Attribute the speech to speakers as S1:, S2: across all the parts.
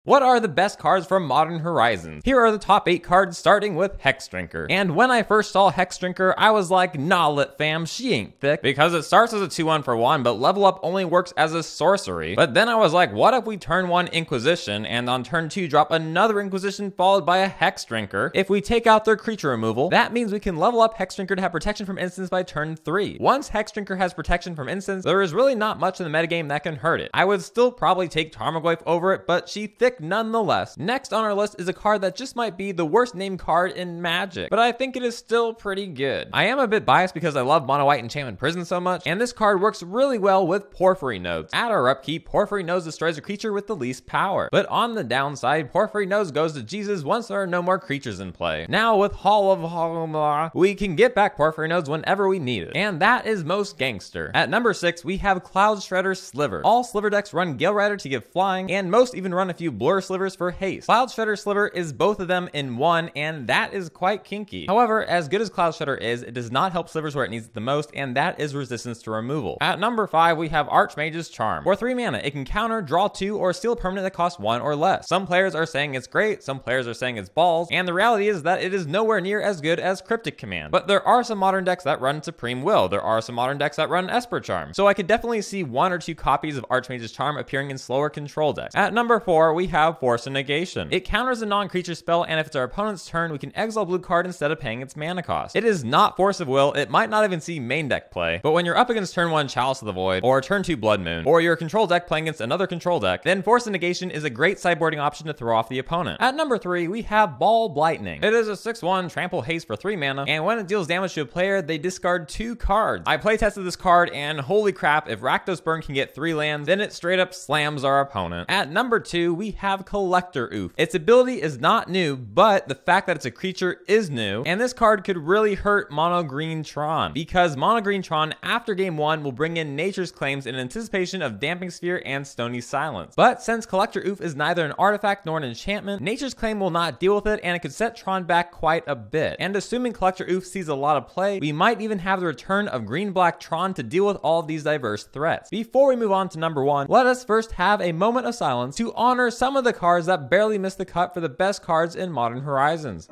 S1: What are the best cards from Modern Horizons? Here are the top 8 cards, starting with Hexdrinker. And when I first saw Hexdrinker, I was like, nah, lit fam, she ain't thick. Because it starts as a 2-1 for 1, but level up only works as a sorcery. But then I was like, what if we turn 1 Inquisition, and on turn 2 drop another Inquisition followed by a Hexdrinker? If we take out their creature removal, that means we can level up Hexdrinker to have protection from instants by turn 3. Once Hexdrinker has protection from instants, there is really not much in the metagame that can hurt it. I would still probably take Tarmogoyf over it, but she thick nonetheless. Next on our list is a card that just might be the worst named card in Magic, but I think it is still pretty good. I am a bit biased because I love Mono White Enchantment Prison so much, and this card works really well with Porphyry Nodes. At our upkeep, Porphyry Nodes destroys a creature with the least power. But on the downside, Porphyry Nodes goes to Jesus once there are no more creatures in play. Now with Hall of Hallomla, we can get back Porphyry Nodes whenever we need it, and that is most gangster. At number 6, we have Cloud Shredder Sliver. All Sliver decks run Gale Rider to give flying, and most even run a few Blur Slivers for haste. Cloud Shredder Sliver is both of them in one, and that is quite kinky. However, as good as Cloud Shredder is, it does not help Slivers where it needs it the most, and that is resistance to removal. At number 5, we have Archmage's Charm. For 3 mana, it can counter, draw 2, or steal a permanent that costs 1 or less. Some players are saying it's great, some players are saying it's balls, and the reality is that it is nowhere near as good as Cryptic Command. But there are some modern decks that run Supreme Will. There are some modern decks that run Esper Charm. So I could definitely see 1 or 2 copies of Archmage's Charm appearing in slower control decks. At number 4, we have Force of Negation. It counters a non-creature spell, and if it's our opponent's turn, we can exile a blue card instead of paying its mana cost. It is not Force of Will, it might not even see main deck play, but when you're up against turn 1 Chalice of the Void, or turn 2 Blood Moon, or your control deck playing against another control deck, then Force of Negation is a great sideboarding option to throw off the opponent. At number 3, we have Ball Blightning. It is a 6-1 trample haste for 3 mana, and when it deals damage to a player, they discard 2 cards. I playtested this card, and holy crap, if Rakdos Burn can get 3 lands, then it straight up slams our opponent. At number 2, we have Collector Oof. Its ability is not new, but the fact that it's a creature is new, and this card could really hurt Mono Green Tron, because Mono Green Tron after game 1 will bring in Nature's Claims in anticipation of Damping Sphere and Stony Silence. But since Collector Oof is neither an artifact nor an enchantment, Nature's Claim will not deal with it, and it could set Tron back quite a bit. And assuming Collector Oof sees a lot of play, we might even have the return of Green-Black Tron to deal with all of these diverse threats. Before we move on to number 1, let us first have a moment of silence to honor some of the cards that barely missed the cut for the best cards in Modern Horizons.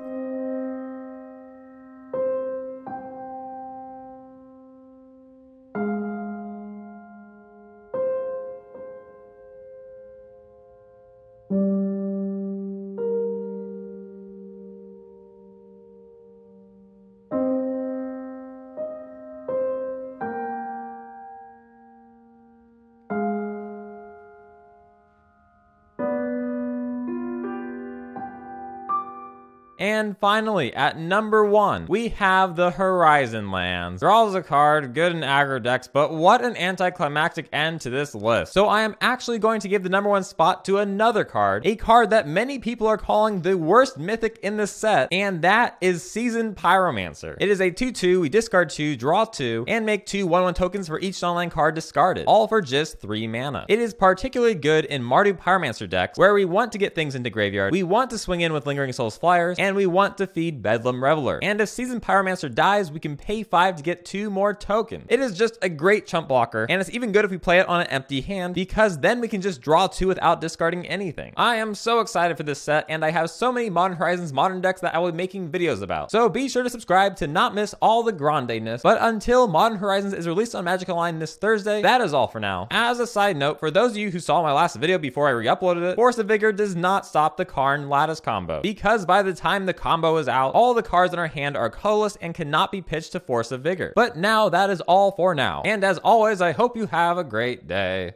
S1: And finally, at number 1, we have the Horizon Lands. Draws a card, good in aggro decks, but what an anticlimactic end to this list. So I am actually going to give the number 1 spot to another card, a card that many people are calling the worst mythic in the set, and that is Seasoned Pyromancer. It is a 2-2, we discard 2, draw 2, and make 2 1/1 tokens for each online card discarded, all for just 3 mana. It is particularly good in Mardu Pyromancer decks, where we want to get things into graveyard, we want to swing in with Lingering Souls Flyers, and we want to feed Bedlam Reveler. And if Seasoned Pyromancer dies, we can pay 5 to get 2 more tokens. It is just a great chump blocker, and it's even good if we play it on an empty hand, because then we can just draw 2 without discarding anything. I am so excited for this set, and I have so many Modern Horizons modern decks that I will be making videos about. So be sure to subscribe to not miss all the grande-ness. But until Modern Horizons is released on Magic Online this Thursday, that is all for now. As a side note, for those of you who saw my last video before I re-uploaded it, Force of Vigor does not stop the Karn Lattice combo, because by the time the combo is out, all the cards in our hand are colorless and cannot be pitched to Force of Vigor. But now that is all for now. And as always, I hope you have a great day.